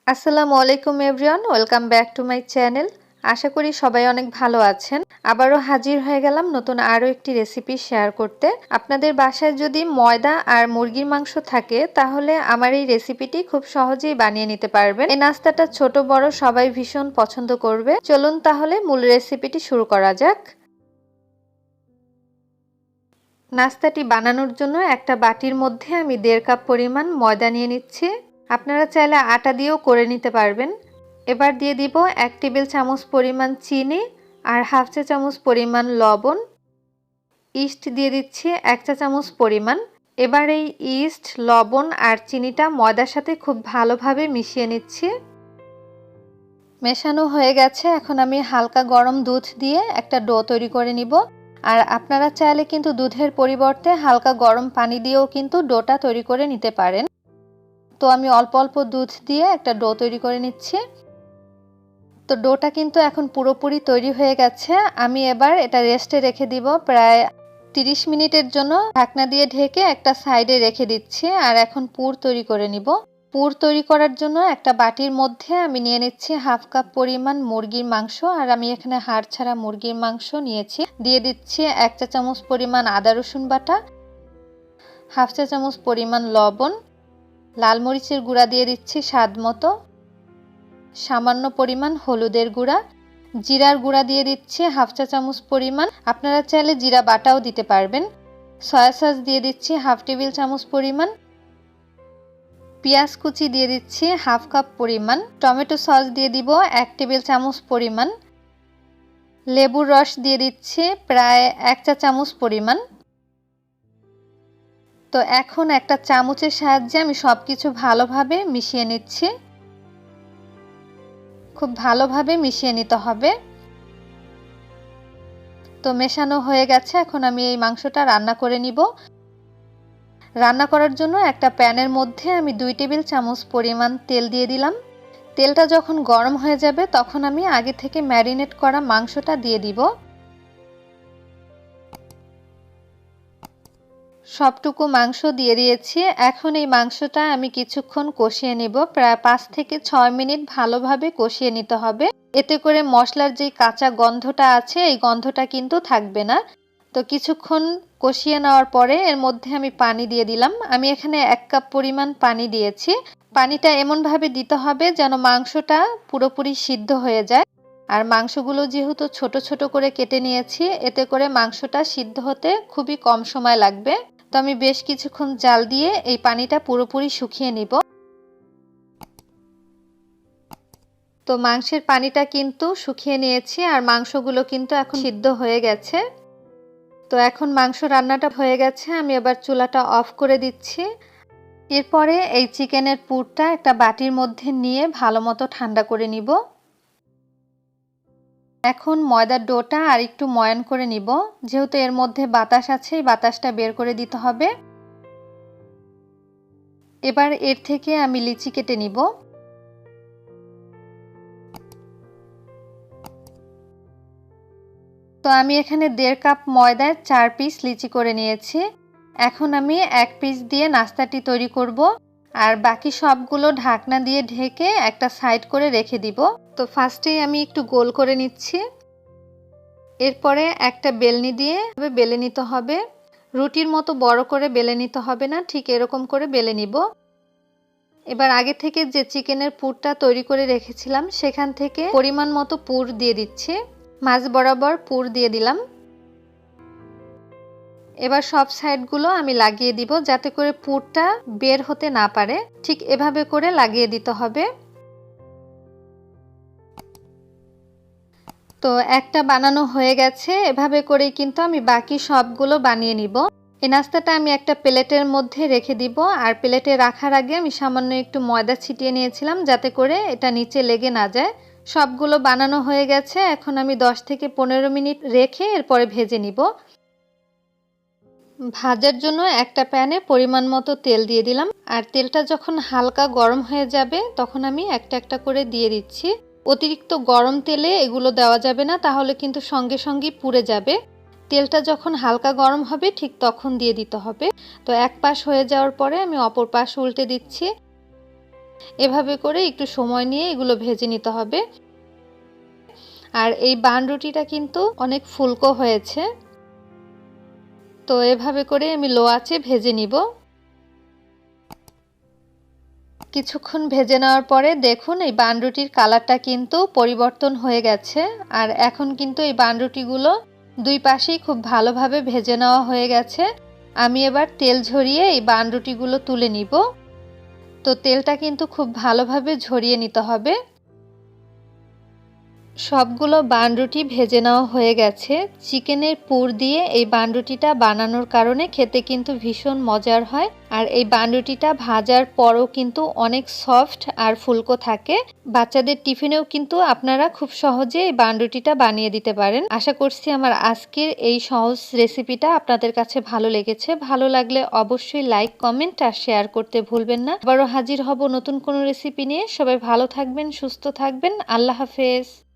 আসসালামু আলাইকুম everyone, welcome back to my channel. আশা করি সবাই অনেক ভালো আছেন। আবারও হাজির হয়ে গেলাম নতুন আরও একটি রেসিপি শেয়ার করতে। আপনাদের বাসায় যদি ময়দা আর মুরগির মাংস থাকে তাহলে আমার এই রেসিপিটি খুব সহজেই বানিয়ে নিতে পারবেন। এই নাস্তাটা ছোট বড় সবাই ভীষণ পছন্দ করবে। চলুন তাহলে মূল রেসিপিটি শুরু করা যাক। নাস্তাটি বানানোর জন্য একটা বাটির মধ্যে আমি 1.5 কাপ পরিমাণ ময়দা নিয়ে নিচ্ছি। আপনারা চাইলে আটা দিয়েও করে নিতে পারবেন। এবার দিয়ে দিব 1 টেবিল চামচ পরিমাণ চিনি আর 1/2 চা চামচ পরিমাণ লবণ। ইস্ট দিয়ে দিচ্ছি 1 চা চামচ পরিমাণ। এবার এই ইস্ট, লবণ আর চিনিটা ময়দার সাথে খুব ভালোভাবে মিশিয়ে নিচ্ছি। মেশানো হয়ে গেছে। এখন আমি হালকা গরম দুধ দিয়ে একটা ডো তৈরি করে নিব। আর আপনারা চাইলে কিন্তু দুধের পরিবর্তে হালকা গরম পানি দিয়েও কিন্তু ডোটা তৈরি করে নিতে পারেন। তো আমি অল্প অল্প দুধ দিয়ে একটা ডো তৈরি করে নিচ্ছি। তো ডোটা কিন্তু এখন পুরোপুরি তৈরি হয়ে গেছে। আমি এবার এটা রেস্টে রেখে দিব প্রায় 30 মিনিটের জন্য। ঢাকনা দিয়ে ঢেকে একটা সাইডে রেখে দিচ্ছি। আর এখন পুর তৈরি করে নিব। পুর তৈরি করার জন্য একটা বাটির মধ্যে আমি নিয়ে নিচ্ছি 1/2 কাপ পরিমাণ মুরগির মাংস। আর আমি এখানে হাড় ছাড়া মুরগির মাংস নিয়েছি। দিয়ে দিচ্ছি 1 চা চামচ পরিমাণ আদা রসুন বাটা, 1/2 চা চামচ পরিমাণ লবণ, লাল মরিচের গুঁড়া দিয়ে দিচ্ছি স্বাদ মতো, সামান্য পরিমাণ হলুদের গুঁড়া, জিরার গুঁড়া দিয়ে দিচ্ছি 1/2 চা চামচ পরিমাণ। আপনারা চাইলে জিরা বাটাও দিতে পারবেন। সয়া সস দিয়ে দিচ্ছি 1/2 টেবিল চামচ পরিমাণ। পেঁয়াজ কুচি দিয়ে দিচ্ছি 1/2 কাপ পরিমাণ। টমেটো সস দিয়ে দিব 1 টেবিল চামচ পরিমাণ। লেবুর রস দিয়ে দিচ্ছি প্রায় 1 চা চামচ পরিমাণ। তো এখন একটা চামচের সাহায্যে আমি সবকিছু ভালোভাবে মিশিয়ে নিচ্ছি। খুব ভালোভাবে মিশিয়ে নিতে হবে। তো মেশানো হয়ে গেছে। এখন আমি এই মাংসটা রান্না করে নিব। রান্না করার জন্য একটা প্যানের মধ্যে আমি 2 টেবিল চামচ পরিমাণ তেল দিয়ে দিলাম। তেলটা যখন গরম হয়ে যাবে তখন আমি আগে থেকে ম্যারিনেট করা মাংসটা দিয়ে দিব। সবটুকু মাংস দিয়ে দিয়েছি। এখন এই মাংসটা আমি কিছুক্ষণ কষিয়ে নেব। প্রায় 5 থেকে 6 মিনিট ভালোভাবে কষিয়ে নিতে হবে। এতে করে মশলার যে কাঁচা গন্ধটা আছে এই গন্ধটা কিন্তু থাকবে না। তো কিছুক্ষণ কষিয়ে নেওয়ার পরে এর মধ্যে আমি পানি দিয়ে দিলাম। আমি এখানে 1 কাপ পরিমাণ পানি দিয়েছি। পানিটা এমনভাবে দিতে হবে যেন মাংসটা পুরোপুরি সিদ্ধ হয়ে যায়। আর মাংসগুলো যেহেতু ছোট ছোট করে কেটে নিয়েছি, এতে করে মাংসটা সিদ্ধ হতে খুবই কম সময় লাগবে। তো আমি বেশ কিছুক্ষণ জাল দিয়ে এই পানিটা পুরোপুরি শুকিয়ে নিব। তো মাংসের পানিটা কিন্তু শুকিয়ে নিয়েছি আর মাংসগুলো কিন্তু এখন সিদ্ধ হয়ে গেছে। তো এখন মাংস রান্নাটা হয়ে গেছে। আমি এবার চুলাটা অফ করে দিচ্ছি। এরপরে এই চিকেনের পুরটা একটা বাটির মধ্যে নিয়ে ভালো মতো ঠান্ডা করে নিব। এখন ময়দার ডোটা আর একটু ময়ান করে নিব। যেহেতু এর মধ্যে বাতাস আছে, এই বাতাসটা বের করে দিতে হবে। এবার এর থেকে আমি লিচি কেটে নিব। তো আমি এখানে 1.5 কাপ ময়দায় 4 পিস লিচি করে নিয়েছি। এখন আমি 1 পিস দিয়ে নাস্তাটি তৈরি করব। আর বাকি সবগুলো ঢাকনা দিয়ে ঢেকে একটা সাইড করে রেখে দিব। তো ফার্স্টেই আমি একটু গোল করে নিচ্ছি। এরপরে একটা বেলনি দিয়ে বেলে নিতে হবে। রুটির মতো বড় করে বেলে নিতে হবে না, ঠিক এরকম করে বেলে নিব। এবার আগে থেকে যে চিকেনের পুরটা তৈরি করে রেখেছিলাম সেখান থেকে পরিমাণ মতো পুর দিয়ে দিচ্ছি। মাঝ বরাবর পুর দিয়ে দিলাম। এবার সব সাইডগুলো আমি লাগিয়ে দিব যাতে করে পুরটা বের হতে না পারে। ঠিক এভাবে করে লাগিয়ে দিতে হবে। তো একটা বানানো হয়ে গেছে। এভাবে করেই কিন্তু আমি বাকি সবগুলো বানিয়ে নিব। এই নাস্তাটা আমি একটা প্লেটের মধ্যে রেখে দিব। আর প্লেটে রাখার আগে আমি সামান্য একটু ময়দা ছিটিয়ে নিয়েছিলাম যাতে করে এটা নিচে লেগে না যায়। সবগুলো বানানো হয়ে গেছে। এখন আমি 10 থেকে 15 মিনিট রেখে এরপরে ভেজে নিব। ভাজার জন্য একটা প্যানে পরিমাণ মতো তেল দিয়ে দিলাম। আর তেলটা যখন হালকা গরম হয়ে যাবে তখন আমি একটা একটা করে দিয়ে দিচ্ছি। অতিরিক্ত গরম তেলে এগুলো দেওয়া যাবে না, তাহলে কিন্তু সঙ্গে সঙ্গেই পুড়ে যাবে। তেলটা যখন হালকা গরম হবে ঠিক তখন দিয়ে দিতে হবে। তো এক পাশ হয়ে যাওয়ার পরে আমি অপর পাশ উল্টে দিচ্ছি। এভাবে করে একটু সময় নিয়ে এগুলো ভেজে নিতে হবে। আর এই বানরুটিটা কিন্তু অনেক ফুলকো হয়েছে। তো এভাবে করে আমি লো আঁচে ভেজে নিব। কিছুক্ষণ ভেজে নেওয়ার পরে দেখুন এই বানরুটির কালারটা কিন্তু পরিবর্তন হয়ে গেছে। আর এখন কিন্তু এই বানরুটিগুলো দুই পাশেই খুব ভালোভাবে ভেজে নেওয়া হয়ে গেছে। আমি এবার তেল ঝরিয়ে এই বানরুটিগুলো তুলে নিব। তো তেলটা কিন্তু খুব ভালোভাবে ঝরিয়ে নিতে হবে। সবগুলো বানরুটি ভেজে নেওয়া হয়ে গেছে। চিকেনের পুর দিয়ে এই বানরুটিটা বানানোর কারণে খেতে কিন্তু ভীষণ মজার হয়। আর এই বানরুটিটা ভাজার পরও কিন্তু অনেক সফট আর ফুলকো থাকে। বাচ্চাদের টিফিনেও কিন্তু আপনারা খুব সহজে এই বানরুটিটা বানিয়ে দিতে পারেন। আশা করছি আমার আজকের এই সহজ রেসিপিটা আপনাদের কাছে ভালো লেগেছে। ভালো লাগলে অবশ্যই লাইক, কমেন্ট আর শেয়ার করতে ভুলবেন না। আবারও হাজির হব নতুন কোনো রেসিপি নিয়ে। সবাই ভালো থাকবেন, সুস্থ থাকবেন। আল্লাহ হাফেজ।